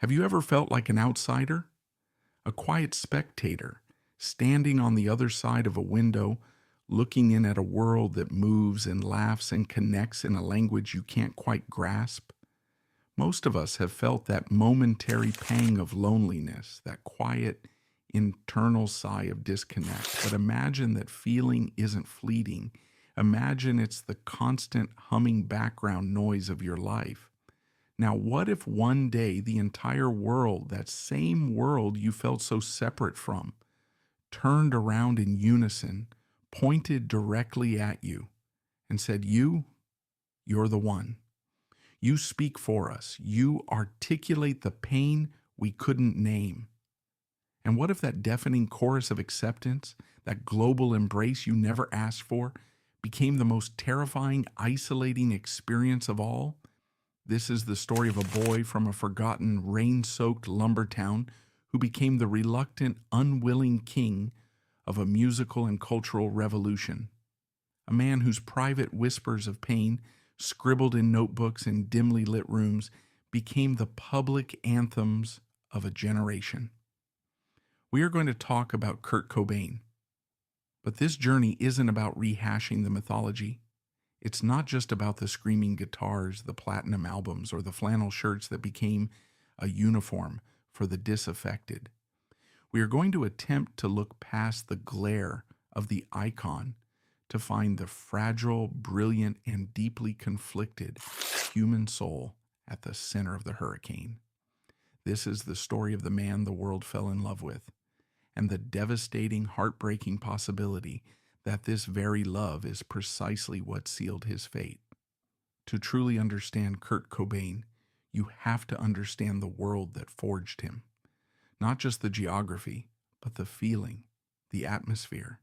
Have you ever felt like an outsider? A quiet spectator, standing on the other side of a window, looking in at a world that moves and laughs and connects in a language you can't quite grasp? Most of us have felt that momentary pang of loneliness, that quiet, internal sigh of disconnect. But imagine that feeling isn't fleeting. Imagine it's the constant humming background noise of your life. Now, what if one day the entire world, that same world you felt so separate from, turned around in unison, pointed directly at you, and said, you're the one. You speak for us. You articulate the pain we couldn't name. And what if that deafening chorus of acceptance, that global embrace you never asked for, became the most terrifying, isolating experience of all? This is the story of a boy from a forgotten, rain-soaked lumber town who became the reluctant, unwilling king of a musical and cultural revolution. A man whose private whispers of pain, scribbled in notebooks in dimly lit rooms, became the public anthems of a generation. We are going to talk about Kurt Cobain. But this journey isn't about rehashing the mythology. It's not just about the screaming guitars, the platinum albums, or the flannel shirts that became a uniform for the disaffected. We are going to attempt to look past the glare of the icon to find the fragile, brilliant, and deeply conflicted human soul at the center of the hurricane. This is the story of the man the world fell in love with, and the devastating, heartbreaking possibility that this very love is precisely what sealed his fate. To truly understand Kurt Cobain, you have to understand the world that forged him. Not just the geography, but the feeling, the atmosphere.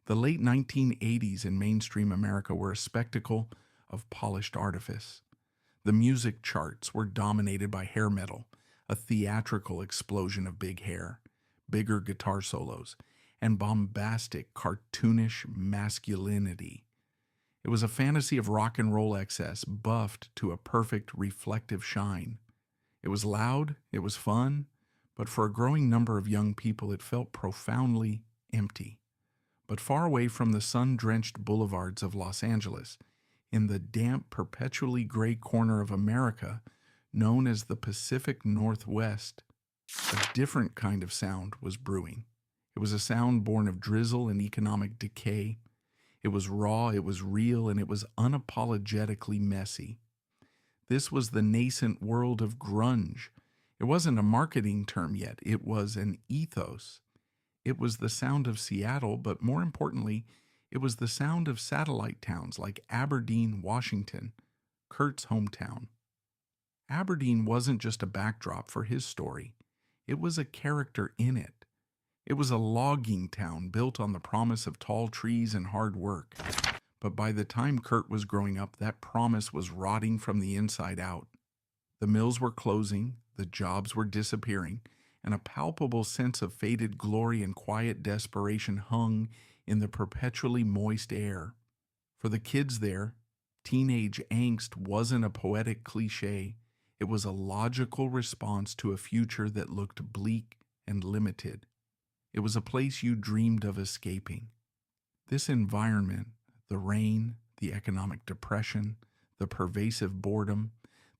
The late 1980s in mainstream America were a spectacle of polished artifice. The music charts were dominated by hair metal, a theatrical explosion of big hair, bigger guitar solos, and bombastic, cartoonish masculinity. It was a fantasy of rock and roll excess, buffed to a perfect reflective shine. It was loud, it was fun, but for a growing number of young people it felt profoundly empty. But far away from the sun-drenched boulevards of Los Angeles, in the damp, perpetually gray corner of America, known as the Pacific Northwest, a different kind of sound was brewing. It was a sound born of drizzle and economic decay. It was raw, it was real, and it was unapologetically messy. This was the nascent world of grunge. It wasn't a marketing term yet. It was an ethos. It was the sound of Seattle, but more importantly, it was the sound of satellite towns like Aberdeen, Washington, Kurt's hometown. Aberdeen wasn't just a backdrop for his story. It was a character in it. It was a logging town built on the promise of tall trees and hard work. But by the time Kurt was growing up, that promise was rotting from the inside out. The mills were closing, the jobs were disappearing, and a palpable sense of faded glory and quiet desperation hung in the perpetually moist air. For the kids there, teenage angst wasn't a poetic cliche. It was a logical response to a future that looked bleak and limited. It was a place you dreamed of escaping. This environment, the rain, the economic depression, the pervasive boredom,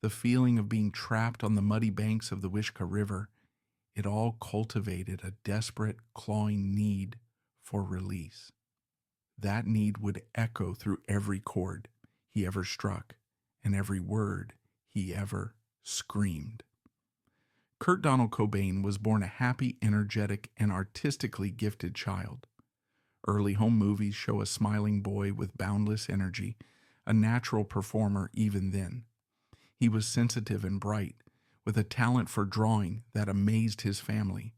the feeling of being trapped on the muddy banks of the Wishkah River, it all cultivated a desperate, clawing need for release. That need would echo through every chord he ever struck and every word he ever screamed. Kurt Donald Cobain was born a happy, energetic, and artistically gifted child. Early home movies show a smiling boy with boundless energy, a natural performer even then. He was sensitive and bright, with a talent for drawing that amazed his family.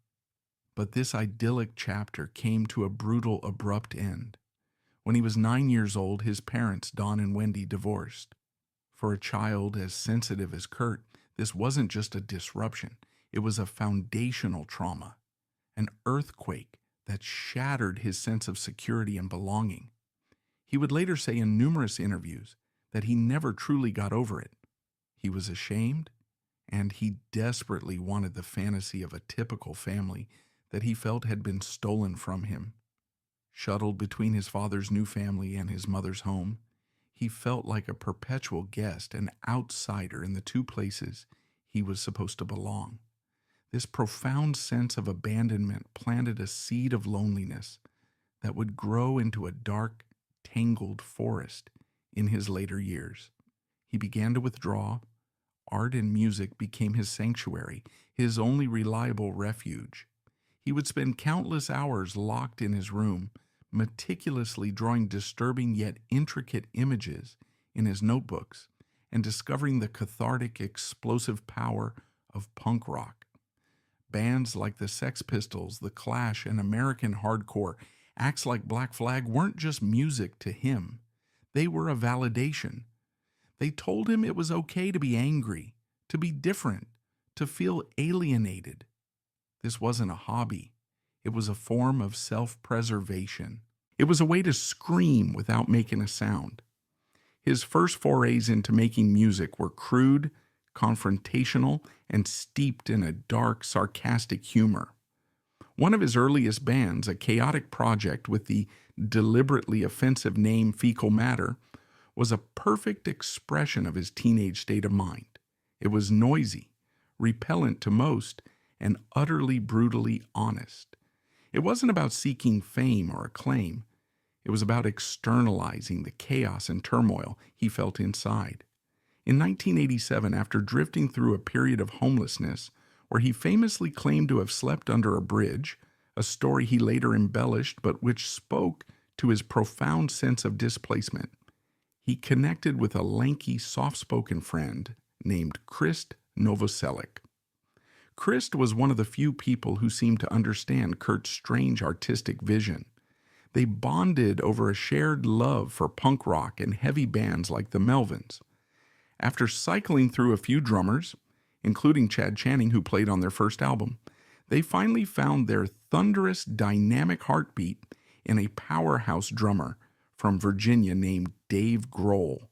But this idyllic chapter came to a brutal, abrupt end. When he was 9 years old, his parents, Don and Wendy, divorced. For a child as sensitive as Kurt, this wasn't just a disruption. It was a foundational trauma, an earthquake that shattered his sense of security and belonging. He would later say in numerous interviews that he never truly got over it. He was ashamed, and he desperately wanted the fantasy of a typical family that he felt had been stolen from him. Shuttled between his father's new family and his mother's home, he felt like a perpetual guest, an outsider in the two places he was supposed to belong. This profound sense of abandonment planted a seed of loneliness that would grow into a dark, tangled forest in his later years. He began to withdraw. Art and music became his sanctuary, his only reliable refuge. He would spend countless hours locked in his room, meticulously drawing disturbing yet intricate images in his notebooks and discovering the cathartic, explosive power of punk rock. Bands like the Sex Pistols, The Clash, and American hardcore acts like Black Flag weren't just music to him. They were a validation. They told him it was okay to be angry, to be different, to feel alienated. This wasn't a hobby. It was a form of self-preservation. It was a way to scream without making a sound. His first forays into making music were crude, confrontational, and steeped in a dark, sarcastic humor. One of his earliest bands, a chaotic project with the deliberately offensive name Fecal Matter, was a perfect expression of his teenage state of mind. It was noisy, repellent to most, and utterly brutally honest. It wasn't about seeking fame or acclaim. It was about externalizing the chaos and turmoil he felt inside. In 1987, after drifting through a period of homelessness where he famously claimed to have slept under a bridge, a story he later embellished but which spoke to his profound sense of displacement, he connected with a lanky, soft-spoken friend named Krist Novoselic. Krist was one of the few people who seemed to understand Kurt's strange artistic vision. They bonded over a shared love for punk rock and heavy bands like the Melvins. After cycling through a few drummers, including Chad Channing, who played on their first album, they finally found their thunderous, dynamic heartbeat in a powerhouse drummer from Virginia named Dave Grohl.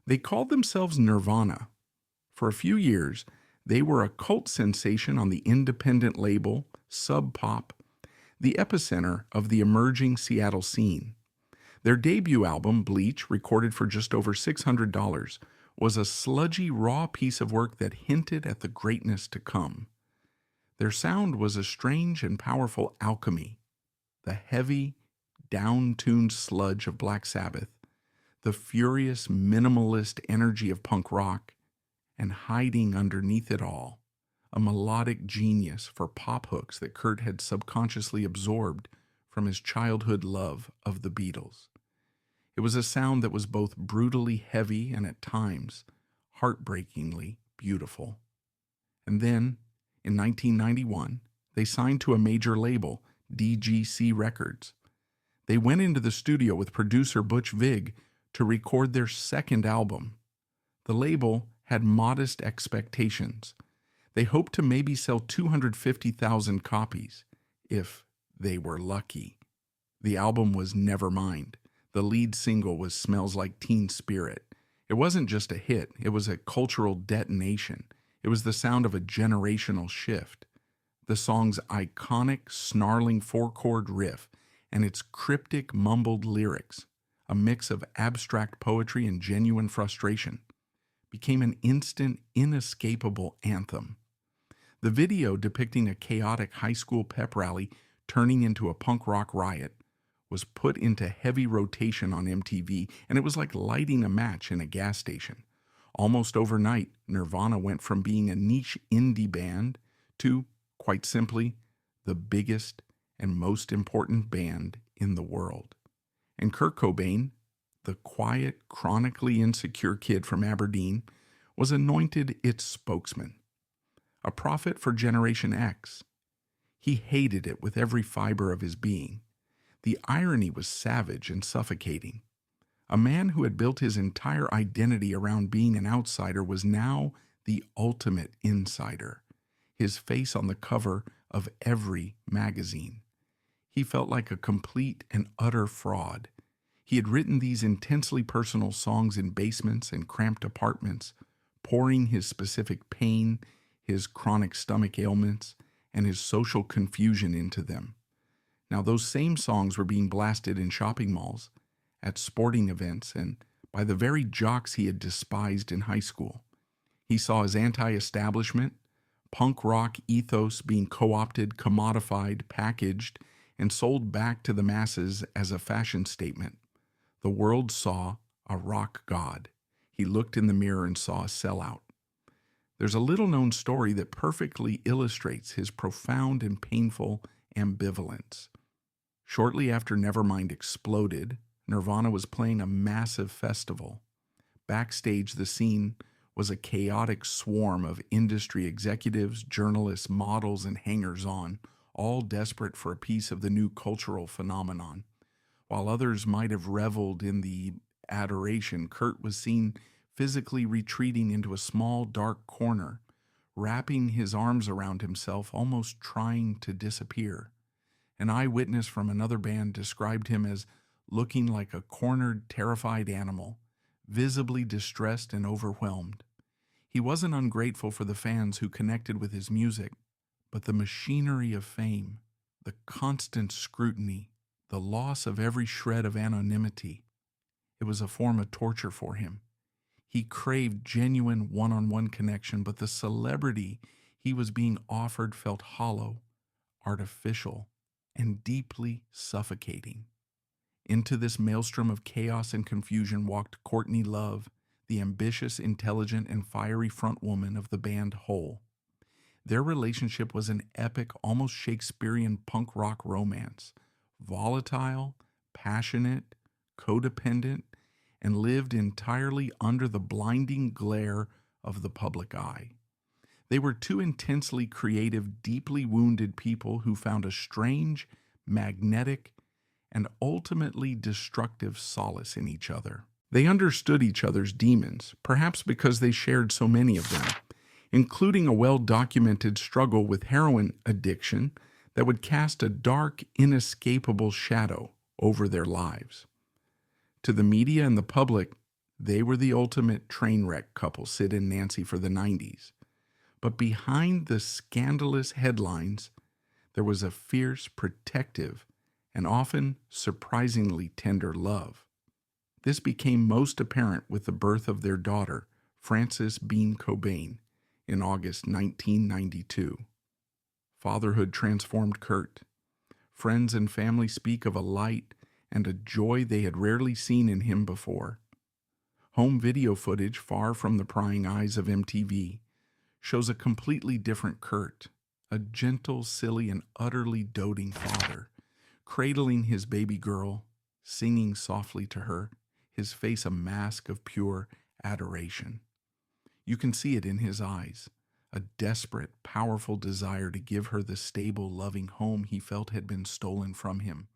They called themselves Nirvana. For a few years, they were a cult sensation on the independent label Sub Pop, the epicenter of the emerging Seattle scene. Their debut album, Bleach, recorded for just over $600, was a sludgy, raw piece of work that hinted at the greatness to come. Their sound was a strange and powerful alchemy, the heavy, down-tuned sludge of Black Sabbath, the furious, minimalist energy of punk rock, and hiding underneath it all, a melodic genius for pop hooks that Kurt had subconsciously absorbed from his childhood love of the Beatles. It was a sound that was both brutally heavy and at times heartbreakingly beautiful. And then, in 1991, they signed to a major label, DGC Records. They went into the studio with producer Butch Vig to record their second album. The label had modest expectations. They hoped to maybe sell 250,000 copies, if they were lucky. The album was Nevermind. The lead single was Smells Like Teen Spirit. It wasn't just a hit, it was a cultural detonation. It was the sound of a generational shift. The song's iconic, snarling four-chord riff and its cryptic, mumbled lyrics, a mix of abstract poetry and genuine frustration, became an instant, inescapable anthem. The video depicting a chaotic high school pep rally turning into a punk rock riot was put into heavy rotation on MTV, and it was like lighting a match in a gas station. Almost overnight, Nirvana went from being a niche indie band to, quite simply, the biggest and most important band in the world. And Kurt Cobain, the quiet, chronically insecure kid from Aberdeen, was anointed its spokesman. A prophet for Generation X. He hated it with every fiber of his being. The irony was savage and suffocating. A man who had built his entire identity around being an outsider was now the ultimate insider, his face on the cover of every magazine. He felt like a complete and utter fraud. He had written these intensely personal songs in basements and cramped apartments, pouring his specific pain, his chronic stomach ailments, and his social confusion into them. Now, those same songs were being blasted in shopping malls, at sporting events, and by the very jocks he had despised in high school. He saw his anti-establishment, punk rock ethos being co-opted, commodified, packaged, and sold back to the masses as a fashion statement. The world saw a rock god. He looked in the mirror and saw a sellout. There's a little-known story that perfectly illustrates his profound and painful ambivalence. Shortly after Nevermind exploded, Nirvana was playing a massive festival. Backstage, the scene was a chaotic swarm of industry executives, journalists, models, and hangers-on, all desperate for a piece of the new cultural phenomenon. While others might have reveled in the adoration, Kurt was seen physically retreating into a small, dark corner, wrapping his arms around himself, almost trying to disappear. An eyewitness from another band described him as looking like a cornered, terrified animal, visibly distressed and overwhelmed. He wasn't ungrateful for the fans who connected with his music, but the machinery of fame, the constant scrutiny, the loss of every shred of anonymity, it was a form of torture for him. He craved genuine one-on-one connection, but the celebrity he was being offered felt hollow, artificial, and deeply suffocating. Into this maelstrom of chaos and confusion walked Courtney Love, the ambitious, intelligent, and fiery frontwoman of the band Hole. Their relationship was an epic, almost Shakespearean punk rock romance, volatile, passionate, codependent, and lived entirely under the blinding glare of the public eye. They were two intensely creative, deeply wounded people who found a strange, magnetic, and ultimately destructive solace in each other. They understood each other's demons, perhaps because they shared so many of them, including a well-documented struggle with heroin addiction that would cast a dark, inescapable shadow over their lives. To the media and the public, they were the ultimate train wreck couple, Sid and Nancy, for the 90s. But behind the scandalous headlines, there was a fierce, protective, and often surprisingly tender love. This became most apparent with the birth of their daughter, Frances Bean Cobain, in August 1992. Fatherhood transformed Kurt. Friends and family speak of a light and a joy they had rarely seen in him before. Home video footage, far from the prying eyes of MTV, shows a completely different Kurt, a gentle, silly, and utterly doting father, cradling his baby girl, singing softly to her, his face a mask of pure adoration. You can see it in his eyes, a desperate, powerful desire to give her the stable, loving home he felt had been stolen from him.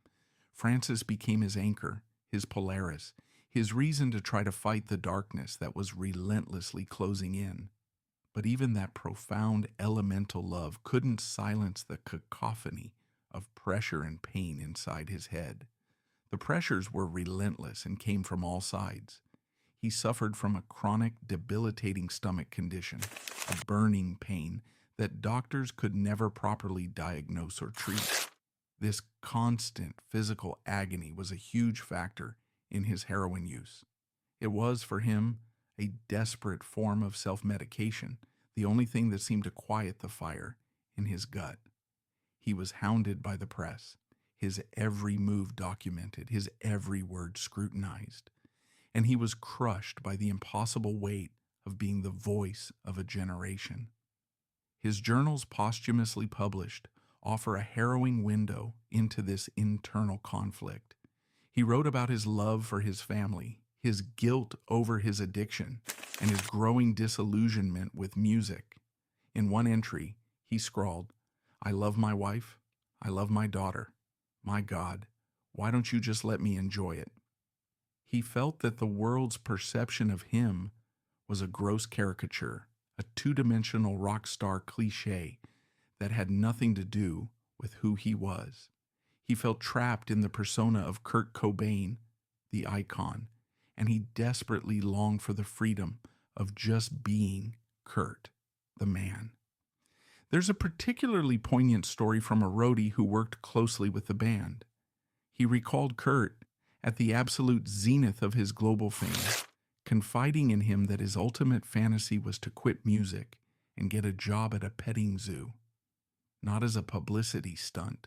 Frances became his anchor, his Polaris, his reason to try to fight the darkness that was relentlessly closing in. But even that profound elemental love couldn't silence the cacophony of pressure and pain inside his head. The pressures were relentless and came from all sides. He suffered from a chronic, debilitating stomach condition, a burning pain that doctors could never properly diagnose or treat. This constant physical agony was a huge factor in his heroin use. It was, for him, a desperate form of self-medication, the only thing that seemed to quiet the fire in his gut. He was hounded by the press, his every move documented, his every word scrutinized, and he was crushed by the impossible weight of being the voice of a generation. His journals, posthumously published, offer a harrowing window into this internal conflict. He wrote about his love for his family, his guilt over his addiction, and his growing disillusionment with music. In one entry, he scrawled, "I love my wife. I love my daughter. My God, why don't you just let me enjoy it?" He felt that the world's perception of him was a gross caricature, a two-dimensional rock star cliché that had nothing to do with who he was. He felt trapped in the persona of Kurt Cobain, the icon, and he desperately longed for the freedom of just being Kurt, the man. There's a particularly poignant story from a roadie who worked closely with the band. He recalled Kurt, at the absolute zenith of his global fame, confiding in him that his ultimate fantasy was to quit music and get a job at a petting zoo. Not as a publicity stunt,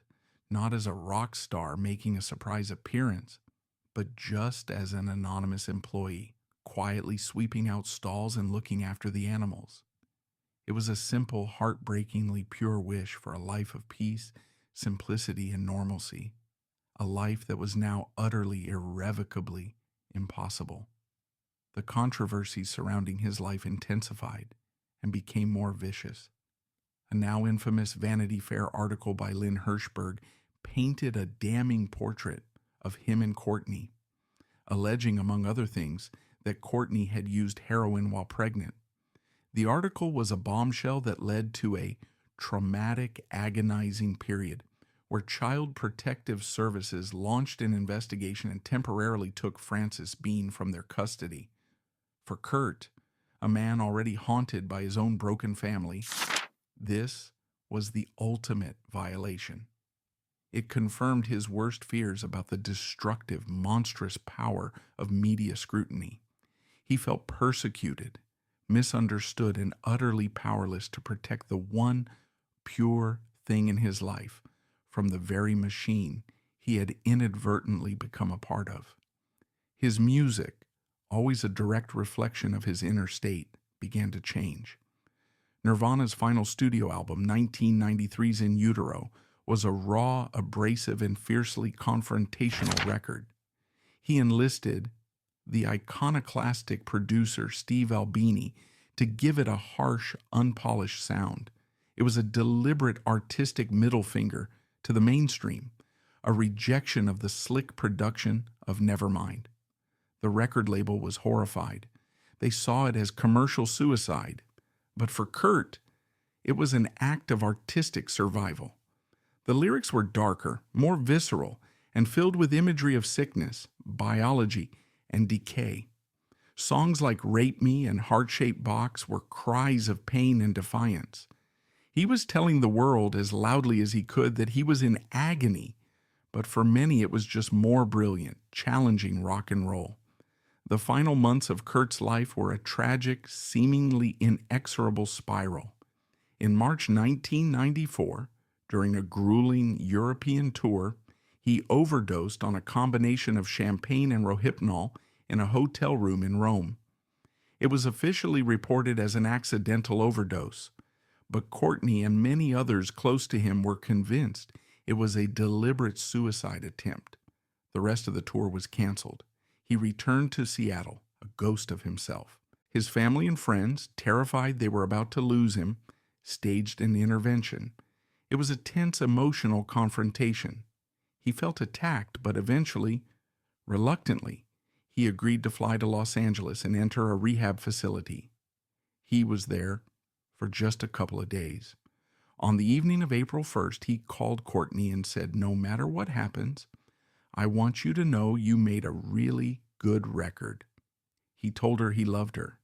not as a rock star making a surprise appearance, but just as an anonymous employee, quietly sweeping out stalls and looking after the animals. It was a simple, heartbreakingly pure wish for a life of peace, simplicity, and normalcy, a life that was now utterly, irrevocably impossible. The controversies surrounding his life intensified and became more vicious. A now infamous Vanity Fair article by Lynn Hirschberg painted a damning portrait of him and Courtney, alleging, among other things, that Courtney had used heroin while pregnant. The article was a bombshell that led to a traumatic, agonizing period where Child Protective Services launched an investigation and temporarily took Frances Bean from their custody. For Kurt, a man already haunted by his own broken family, this was the ultimate violation. It confirmed his worst fears about the destructive, monstrous power of media scrutiny. He felt persecuted, misunderstood, and utterly powerless to protect the one pure thing in his life from the very machine he had inadvertently become a part of. His music, always a direct reflection of his inner state, began to change. Nirvana's final studio album, 1993's In Utero, was a raw, abrasive, and fiercely confrontational record. He enlisted the iconoclastic producer Steve Albini to give it a harsh, unpolished sound. It was a deliberate artistic middle finger to the mainstream, a rejection of the slick production of Nevermind. The record label was horrified. They saw it as commercial suicide. But for Kurt, it was an act of artistic survival. The lyrics were darker, more visceral, and filled with imagery of sickness, biology, and decay. Songs like Rape Me and Heart-Shaped Box were cries of pain and defiance. He was telling the world as loudly as he could that he was in agony, but for many it was just more brilliant, challenging rock and roll. The final months of Kurt's life were a tragic, seemingly inexorable spiral. In March 1994, during a grueling European tour, he overdosed on a combination of champagne and Rohypnol in a hotel room in Rome. It was officially reported as an accidental overdose, but Courtney and many others close to him were convinced it was a deliberate suicide attempt. The rest of the tour was canceled. He returned to Seattle, a ghost of himself. His family and friends, terrified they were about to lose him, staged an intervention. It was a tense emotional confrontation. He felt attacked, but eventually, reluctantly, he agreed to fly to Los Angeles and enter a rehab facility. He was there for just a couple of days. On the evening of April 1st, he called Courtney and said, "No matter what happens, I want you to know you made a really good record." He told her he loved her.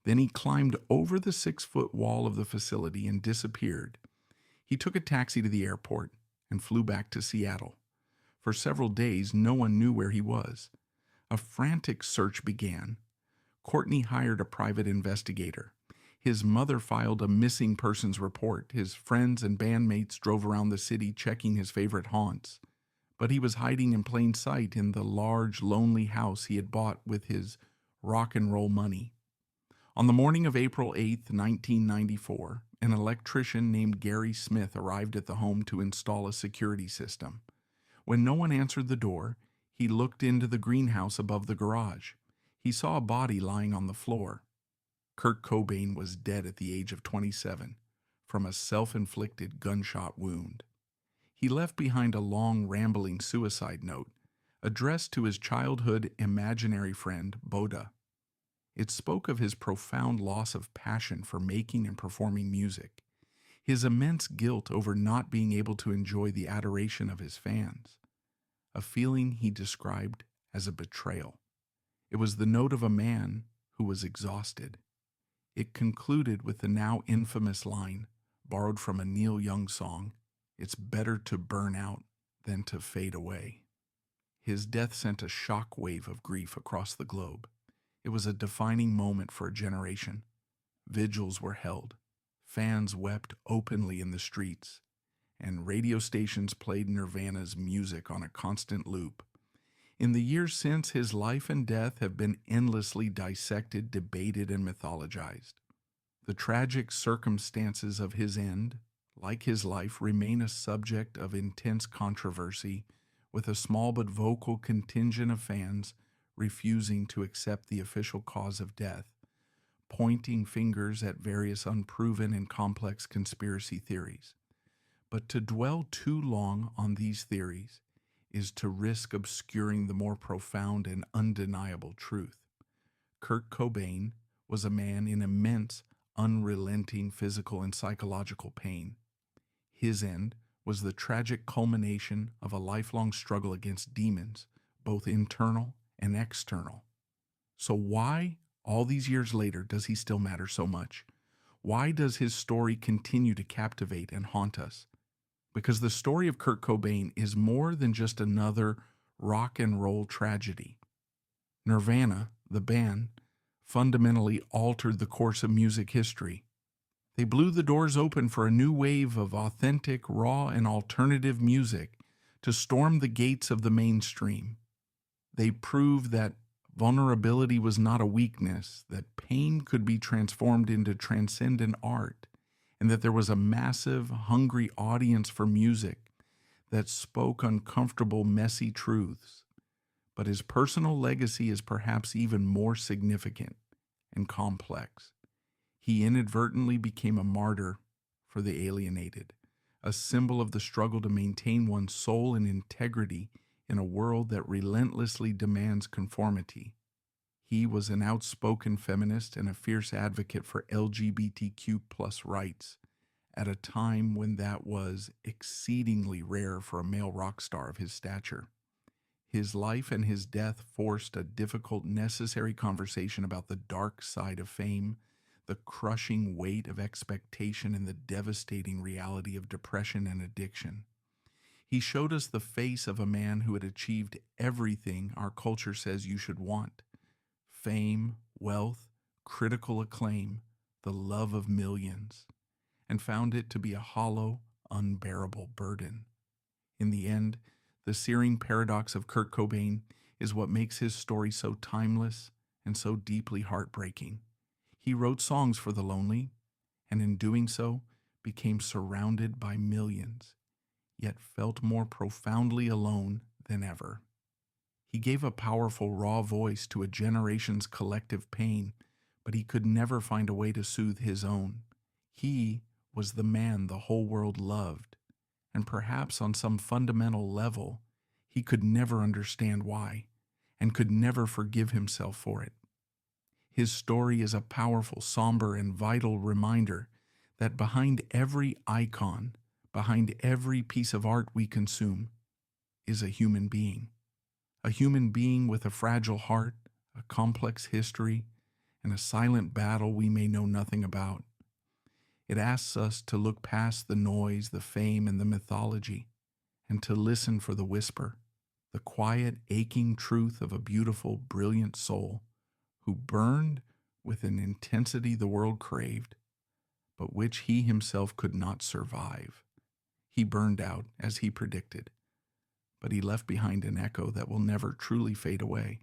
Then he climbed over the 6-foot wall of the facility and disappeared. He took a taxi to the airport and flew back to Seattle. For several days, no one knew where he was. A frantic search began. Courtney hired a private investigator. His mother filed a missing persons report. His friends and bandmates drove around the city checking his favorite haunts. But he was hiding in plain sight in the large, lonely house he had bought with his rock and roll money. On the morning of April 8, 1994, an electrician named Gary Smith arrived at the home to install a security system. When no one answered the door, he looked into the greenhouse above the garage. He saw a body lying on the floor. Kurt Cobain was dead at the age of 27 from a self-inflicted gunshot wound. He left behind a long, rambling suicide note addressed to his childhood imaginary friend, Boda. It spoke of his profound loss of passion for making and performing music, his immense guilt over not being able to enjoy the adoration of his fans, a feeling he described as a betrayal. It was the note of a man who was exhausted. It concluded with the now infamous line, borrowed from a Neil Young song, "It's better to burn out than to fade away." His death sent a shock wave of grief across the globe. It was a defining moment for a generation. Vigils were held, fans wept openly in the streets, and radio stations played Nirvana's music on a constant loop. In the years since, his life and death have been endlessly dissected, debated, and mythologized. The tragic circumstances of his end, like his life, remain a subject of intense controversy, with a small but vocal contingent of fans refusing to accept the official cause of death, pointing fingers at various unproven and complex conspiracy theories. But to dwell too long on these theories is to risk obscuring the more profound and undeniable truth. Kurt Cobain was a man in immense, unrelenting physical and psychological pain. His end was the tragic culmination of a lifelong struggle against demons, both internal and external. So why, all these years later, does he still matter so much? Why does his story continue to captivate and haunt us? Because the story of Kurt Cobain is more than just another rock and roll tragedy. Nirvana, the band, fundamentally altered the course of music history. They blew the doors open for a new wave of authentic, raw, and alternative music to storm the gates of the mainstream. They proved that vulnerability was not a weakness, that pain could be transformed into transcendent art, and that there was a massive, hungry audience for music that spoke uncomfortable, messy truths. But his personal legacy is perhaps even more significant and complex. He inadvertently became a martyr for the alienated, a symbol of the struggle to maintain one's soul and integrity in a world that relentlessly demands conformity. He was an outspoken feminist and a fierce advocate for LGBTQ+ rights at a time when that was exceedingly rare for a male rock star of his stature. His life and his death forced a difficult, necessary conversation about the dark side of fame, the crushing weight of expectation, and the devastating reality of depression and addiction. He showed us the face of a man who had achieved everything our culture says you should want: fame, wealth, critical acclaim, the love of millions, and found it to be a hollow, unbearable burden. In the end, the searing paradox of Kurt Cobain is what makes his story so timeless and so deeply heartbreaking. He wrote songs for the lonely, and in doing so, became surrounded by millions, yet felt more profoundly alone than ever. He gave a powerful, raw voice to a generation's collective pain, but he could never find a way to soothe his own. He was the man the whole world loved, and perhaps on some fundamental level, he could never understand why, and could never forgive himself for it. His story is a powerful, somber, and vital reminder that behind every icon, behind every piece of art we consume, is a human being with a fragile heart, a complex history, and a silent battle we may know nothing about. It asks us to look past the noise, the fame, and the mythology, and to listen for the whisper, the quiet, aching truth of a beautiful, brilliant soul who burned with an intensity the world craved, but which he himself could not survive. He burned out, as he predicted, but he left behind an echo that will never truly fade away.